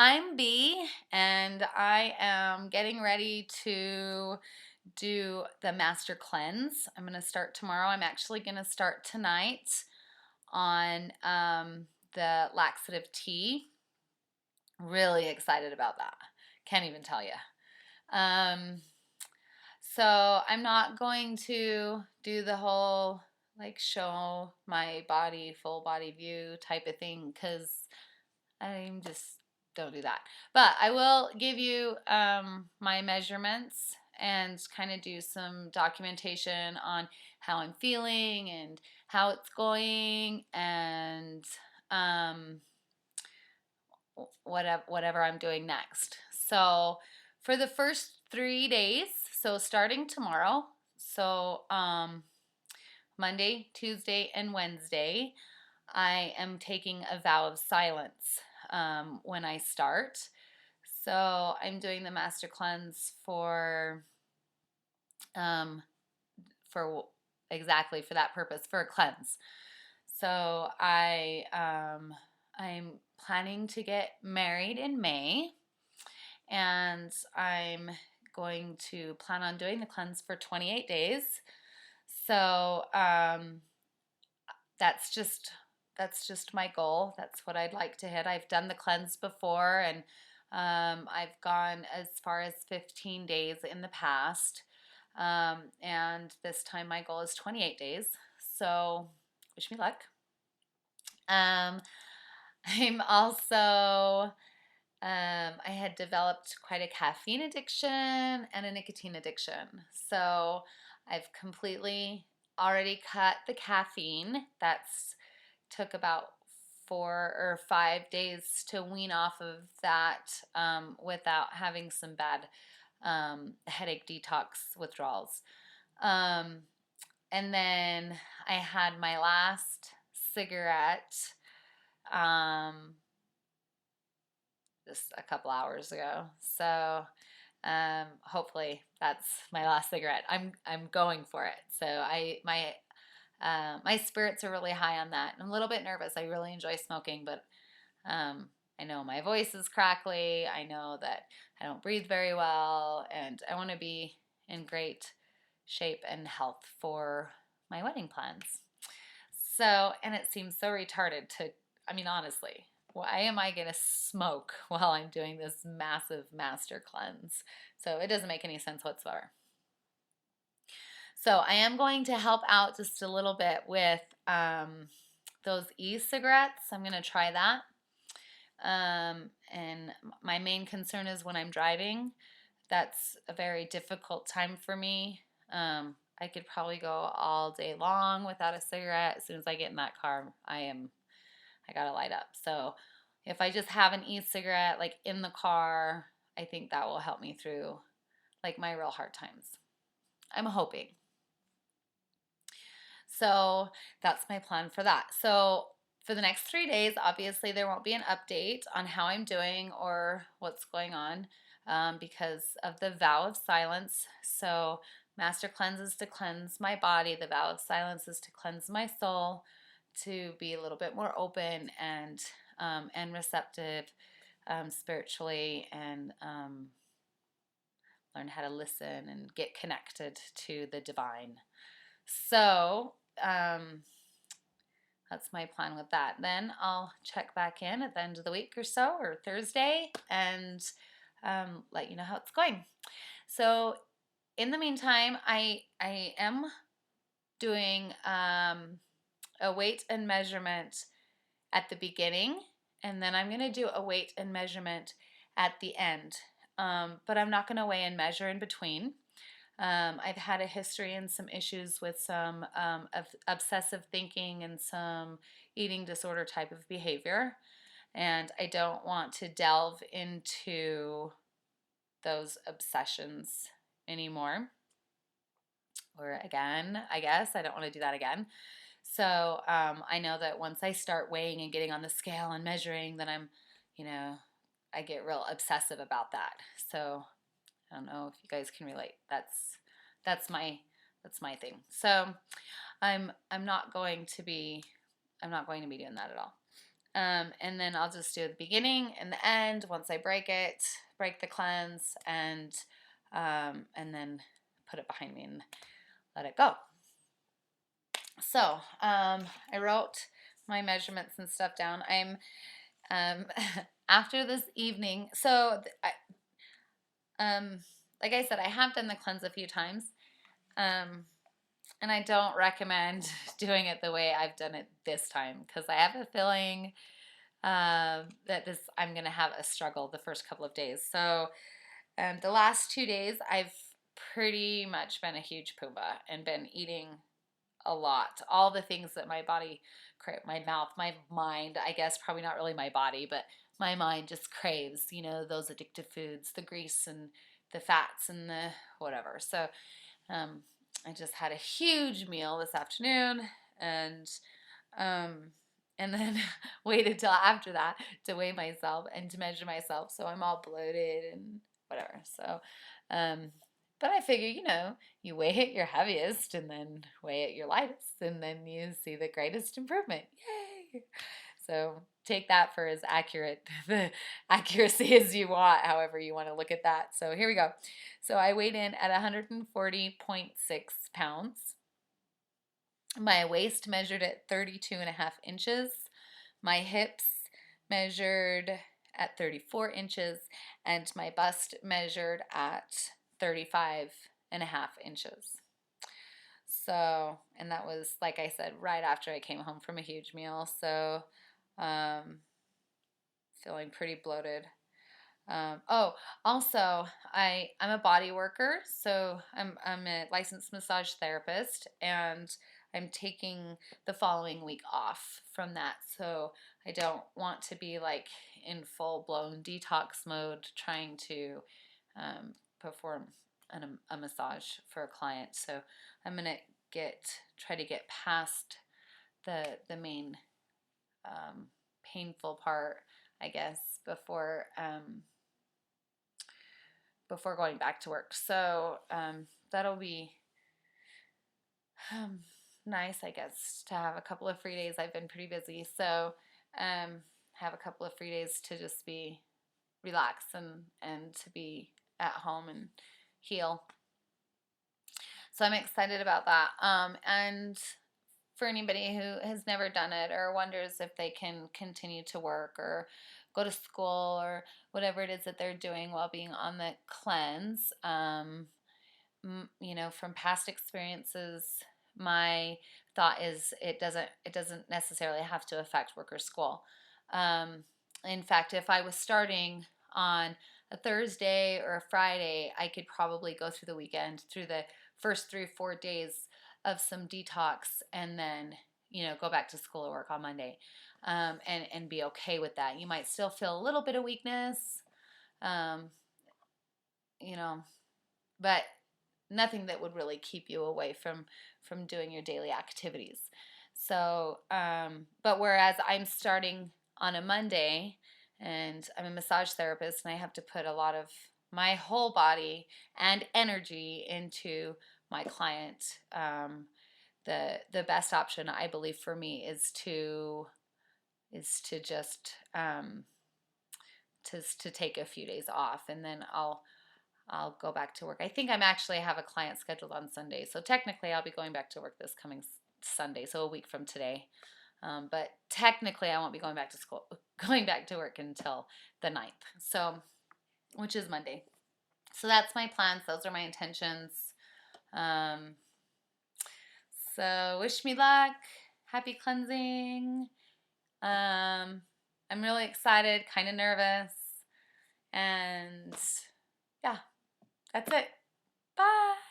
I'm B, and I am getting ready to do the master cleanse. I'm going to start tomorrow. I'm actually going to start tonight on the laxative tea. Really excited about that. Can't even tell you. Um, so I'm not going to do the whole like show my body, full body view type of thing because I'm just don't do that. But I will give you my measurements and kind of do some documentation on how I'm feeling and how it's going and um, whatever I'm doing next. So for the first 3 days, so starting tomorrow, so Monday, Tuesday, and Wednesday, I am taking a vow of silence when I start. So I'm doing the master cleanse um, for exactly for that purpose, for a cleanse. So I'm planning to get married in May, and I'm going to plan on doing the cleanse for 28 days. So that's just that's just my goal. That's what I'd like to hit. I've done the cleanse before, and I've gone as far as 15 days in the past. And this time my goal is 28 days. So wish me luck. Um, I'm also I had developed quite a caffeine addiction and a nicotine addiction. So I've completely already cut the caffeine. That's took about 4 or 5 days to wean off of that without having some bad headache detox withdrawals. Um, and then I had my last cigarette um, just a couple hours ago. So hopefully that's my last cigarette. I'm going for it. So my spirits are really high on that. I'm a little bit nervous. I really enjoy smoking, but I know my voice is crackly. I know that I don't breathe very well, and I want to be in great shape and health for my wedding plans. So, and it seems so retarded to, I mean, honestly, why am I going to smoke while I'm doing this massive master cleanse? So it doesn't make any sense whatsoever. So I am going to help out just a little bit with those e-cigarettes. I'm going to try that. And my main concern is when I'm driving. That's a very difficult time for me. I could probably go all day long without a cigarette. As soon as I get in that car, I gotta light up. So if I just have an e-cigarette like in the car, I think that will help me through like my real hard times. I'm hoping. So that's my plan for that. So for the next 3 days, obviously there won't be an update on how I'm doing or what's going on because of the vow of silence. So master cleanses to cleanse my body. The vow of silence is to cleanse my soul, to be a little bit more open and receptive spiritually, and learn how to listen and get connected to the divine. So that's my plan with that. Then I'll check back in at the end of the week or so, or Thursday, and let you know how it's going. So in the meantime, I am doing a weight and measurement at the beginning, and then I'm going to do a weight and measurement at the end. But I'm not going to weigh and measure in between. I've had a history and some issues with some obsessive thinking and some eating disorder type of behavior. And I don't want to delve into those obsessions anymore. Or again, I guess. I don't want to do that again. So I know that once I start weighing and getting on the scale and measuring, then I get real obsessive about that. So I don't know if you guys can relate. That's my thing. So I'm not going to be doing that at all. And then I'll just do the beginning and the end once I break it, break the cleanse, and then put it behind me and let it go. So I wrote my measurements and stuff down. I'm after this evening. So like I said, I have done the cleanse a few times, and I don't recommend doing it the way I've done it this time because I have a feeling that I'm gonna have a struggle the first couple of days. So the last 2 days, I've pretty much been a huge Pumbaa and been eating a lot. All the things that my body, my mouth, my mind, I guess, probably not really my body, but my mind just craves, those addictive foods, the grease and the fats and the whatever. So um, I just had a huge meal this afternoon and um, and then waited till after that to weigh myself and to measure myself. So I'm all bloated and whatever. So, um, but I figure, you weigh at your heaviest and then weigh at your lightest, and then you see the greatest improvement. Yay! So take that for as accurate the accuracy as you want, however you want to look at that. So here we go. So I weighed in at 140.6 pounds. My waist measured at 32.5 inches. My hips measured at 34 inches, and my bust measured at 35.5 inches. So, and that was, like I said, right after I came home from a huge meal. So, um, feeling pretty bloated. Also, I'm a body worker, so I'm a licensed massage therapist, and I'm taking the following week off from that. So I don't want to be like in full blown detox mode trying to perform a massage for a client. So I'm gonna try to get past the main painful part, I guess, before going back to work. So that'll be nice, I guess, to have a couple of free days. I've been pretty busy, so have a couple of free days to just be relax and to be at home and heal. So I'm excited about that. And for anybody who has never done it or wonders if they can continue to work or go to school or whatever it is that they're doing while being on the cleanse, from past experiences, my thought is it doesn't necessarily have to affect work or school. In fact, if I was starting on a Thursday or a Friday, I could probably go through the weekend, through the first 3 or 4 days of some detox, and then go back to school or work on Monday, and be okay with that. You might still feel a little bit of weakness, um, but nothing that would really keep you away from doing your daily activities. So, but whereas I'm starting on a Monday, and I'm a massage therapist, and I have to put a lot of my whole body and energy into my client. The best option, I believe, for me is to just to take a few days off, and then I'll go back to work. I think I'm actually have a client scheduled on Sunday, so technically I'll be going back to work this coming Sunday, so a week from today. But technically I won't be going back to school, going back to work until the 9th, so which is Monday. So that's my plans. Those are my intentions. So wish me luck. Happy cleansing. I'm really excited, kind of nervous, and yeah, that's it. Bye.